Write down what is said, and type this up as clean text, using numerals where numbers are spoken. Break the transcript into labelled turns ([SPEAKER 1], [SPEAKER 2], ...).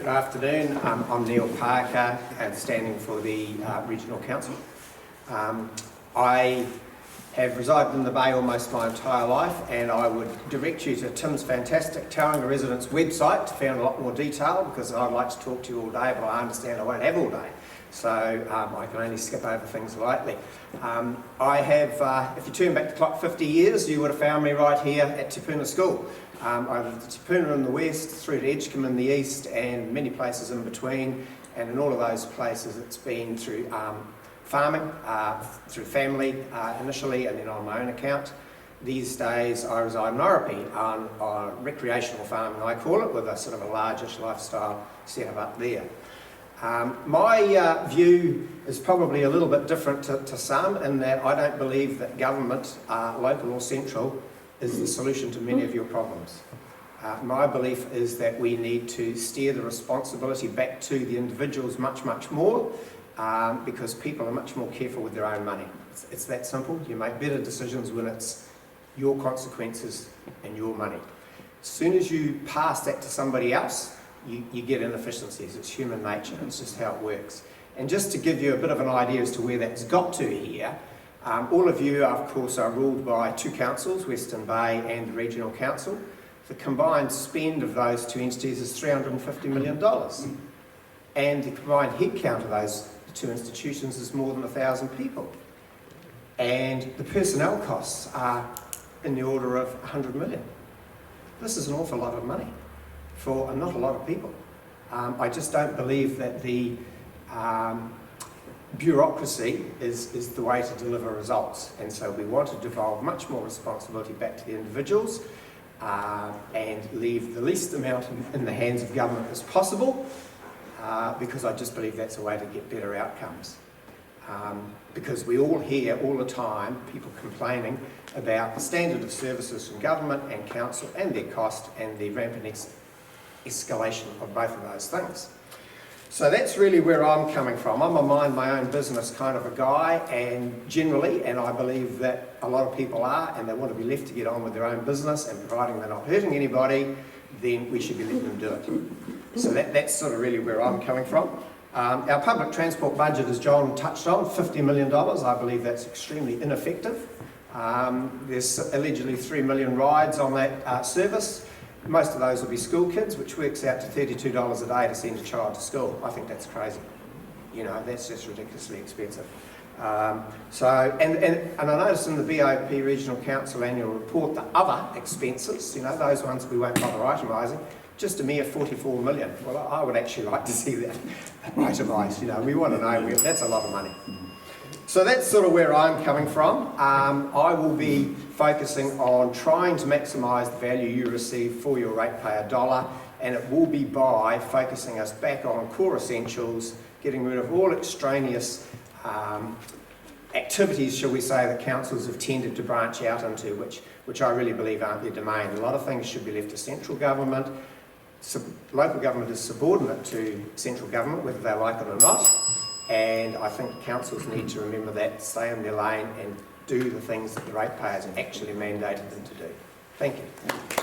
[SPEAKER 1] Good afternoon. I'm Neil Parker, standing for the Regional Council. I have resided in the Bay almost my entire life, and I would direct you to Tim's fantastic Tauranga Residents website to find a lot more detail, because I'd like to talk to you all day, but I understand I won't have all day. So I can only skip over things lightly. I have, if you turn back the clock 50 years, you would have found me right here at Te Puna School. Over to Te Puna in the west, through to Edgecombe in the east, and many places in between. And in all of those places, it's been through farming, through family initially, and then on my own account. These days, I reside in Oropi on recreational farming, I call it, with a sort of a largish lifestyle setup up there. My view is probably a little bit different to some, in that I don't believe that government, local or central, is the solution to many of your problems. My belief is that we need to steer the responsibility back to the individuals much more, because people are much more careful with their own money. It's that simple. You make better decisions when it's your consequences and your money. As soon as you pass that to somebody else, you get inefficiencies. It's human nature. It's just how it works. And just to give you a bit of an idea as to where that's got to here, all of you, of course, are ruled by two councils, Western Bay and the Regional Council. The combined spend of those two entities is $350 million. And the combined headcount of those two institutions is more than 1,000 people. And the personnel costs are in the order of 100 million. This is an awful lot of money for not a lot of people. I just don't believe that the bureaucracy is the way to deliver results, and so we want to devolve much more responsibility back to the individuals and leave the least amount in the hands of government as possible, because I just believe that's a way to get better outcomes. Because we all hear all the time people complaining about the standard of services from government and council and their cost and the rampant escalation of both of those things. So that's really where I'm coming from. I'm a mind my own business kind of a guy, and generally, and I believe that a lot of people are, and they want to be left to get on with their own business, and providing they're not hurting anybody, then we should be letting them do it. So that's sort of really where I'm coming from. Our public transport budget, as John touched on, $50 million. I believe that's extremely ineffective. There's allegedly 3 million rides on that service. Most of those will be school kids, which works out to $32 a day to send a child to school. I think that's crazy. You know, that's just ridiculously expensive. And I noticed in the BOP Regional Council annual report, the other expenses, you know, those ones we won't bother itemising, just a mere 44 million. Well, I would actually like to see that itemised. You know, we want to know, that's a lot of money. So that's sort of where I'm coming from. I will be focusing on trying to maximise the value you receive for your ratepayer dollar, and it will be by focusing us back on core essentials, getting rid of all extraneous activities, shall we say, that councils have tended to branch out into, which I really believe aren't their domain. A lot of things should be left to central government. Local government is subordinate to central government, whether they like it or not. And I think councils need to remember that, stay in their lane and do the things that the ratepayers actually mandated them to do. Thank you.